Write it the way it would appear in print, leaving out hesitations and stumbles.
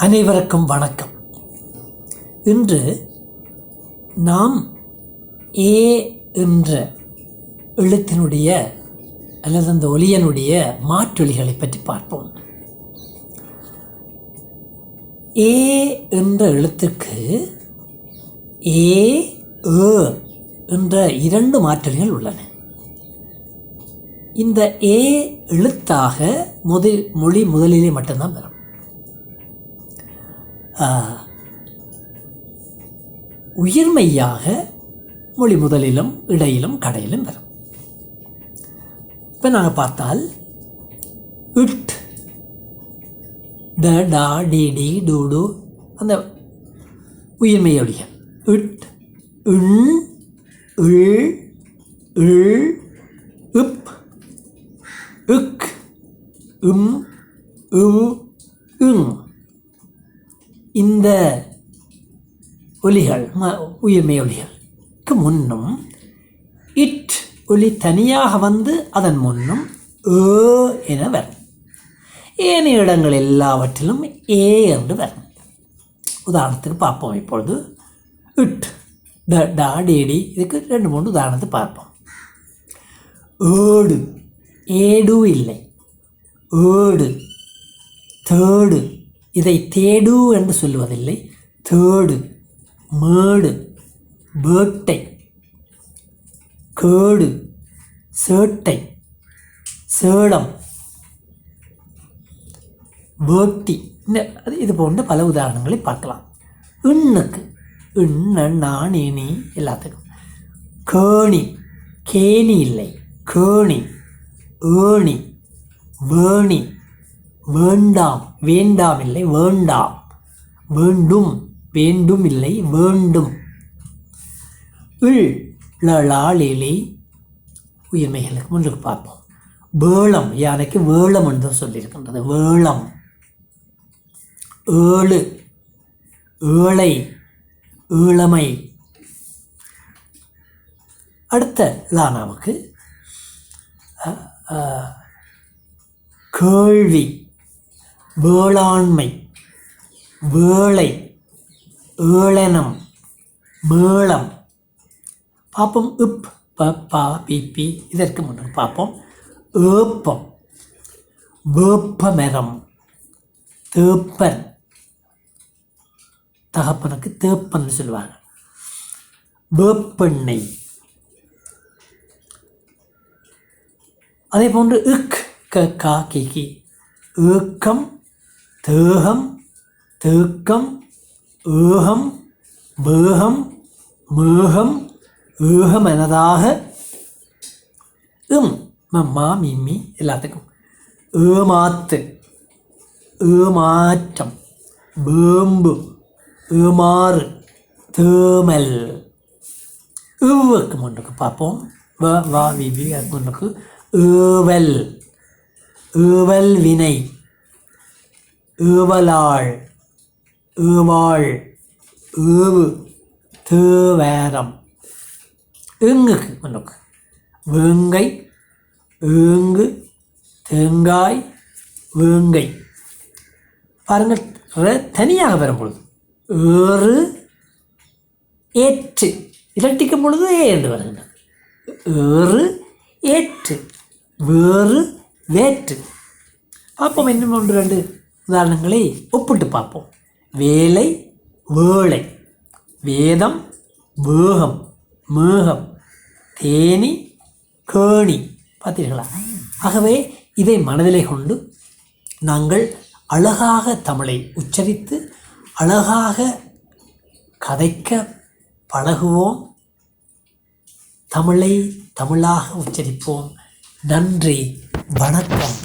அனைவருக்கும் வணக்கம். இன்று நாம் ஏ என்ற எழுத்தினுடைய அல்லது அந்த ஒலியனுடைய மாற்றொலிகளை பற்றி பார்ப்போம். ஏ என்ற எழுத்துக்கு ஏ ஏ என்ற இரண்டு மாற்றொலிகள் உள்ளன. இந்த ஏ எழுத்தாக மொழி முதலிலே மட்டும்தான் வரும். உயிர்மெய்யாக மொழி முதலிலும் இடையிலும் கடையிலும் வரும். இப்போ நாங்கள் பார்த்தால் இட், ட, டா, டி, டி, டூடு அந்த உயிர்மெய் ஒலிகள். இட், இன், இல், இல், இப், இக், இம், இவ், இங். இந்த ஒலிகள் உயிர்மெய் ஒலிகளுக்கு முன்னும் இட் ஒலி தனியாக வந்து அதன் முன்னும் ஏ என வரும். ஏனைய இடங்கள் எல்லாவற்றிலும் ஏ என்று வரும். உதாரணத்துக்கு பார்ப்போம். இப்பொழுது இட், ட, டா, டி, டி இதுக்கு 2-3 உதாரணத்தை பார்ப்போம். ஏடு, ஏடு இல்லை, ஏடு. தேடு, இதை தேடு என்று சொல்லுவதில்லை, தேடு. மேடு, வேட்டை. கேடு, சேட்டை, சேடம், வேட்டி. இது போன்ற பல உதாரணங்களை பார்க்கலாம். எண்ணுக்கு நான் இனி எல்லாத்துக்கும். கேணி, கேணி இல்லை, கேணி. ஏணி, வேணி, வேண்டாம், வேண்டாம் இல்லை, வேண்டாம். வேண்டும், வேண்டும் இல்லை, வேண்டும். இல், லாளிலி உயிர்மைகளுக்கு முன்னுக்கு பார்ப்போம். வேளம், யானைக்கு வேளம் என்று சொல்லியிருக்கின்றது, வேளம். ஏழு, ஏழை, ஏழமை. அடுத்த லானாவுக்கு கேள்வி, வேளாண்மை, வேளை, ஏளனம், மேளம். பார்ப்போம். இப், ப, பா, பி, பி இதற்கு முன்னர் பார்ப்போம். ஏப்பம், வேப்பமரம், தேப்பன். தகப்பனுக்கு தேப்பன் சொல்லுவாங்க. வேப்பெண்ணெய். அதே போன்று இக், க, கா, கி, கி. ஏக்கம், தேகம், தேக்கம், ஏகம், வேகம், மேகம், ஏகம் எனதாக. மா, மிம்மி எல்லாத்துக்கும். ஏமாத்து, ஏமாற்றம், வேம்பு, ஏமாறு, தேமல். இவ்வுக்கு முன்னுக்கு பார்ப்போம். வா, விவி முன்னுக்கு. ஏவல், ஏவல் வினை, ஏவலாள், ஏவாள், ஏவு, தேவாரம். எங்குக்கு முன்னுக்கு. வேங்கை, ஏங்கு, தேங்காய், வேங்கை. பாருங்கள், தனியாக வரும்பொழுது ஏறு, ஏற்று இரட்டிக்கும் பொழுது ஏ என்று வருகின்றது. ஏறு, ஏற்று, வேறு, வேற்று. பார்ப்போம். இன்னும் 1-2 உதாரணங்களை ஒப்பிட்டு பார்ப்போம். வேலை, வேளை, வேதம், வேகம், மேகம், தேனி, கேணி. பார்த்தீர்களா? ஆகவே இதை மனதிலே கொண்டு நாங்கள் அழகாக தமிழை உச்சரித்து அழகாக கதைக்க பழகுவோம். தமிழை தமிழாக உச்சரிப்போம். நன்றி, வணக்கம்.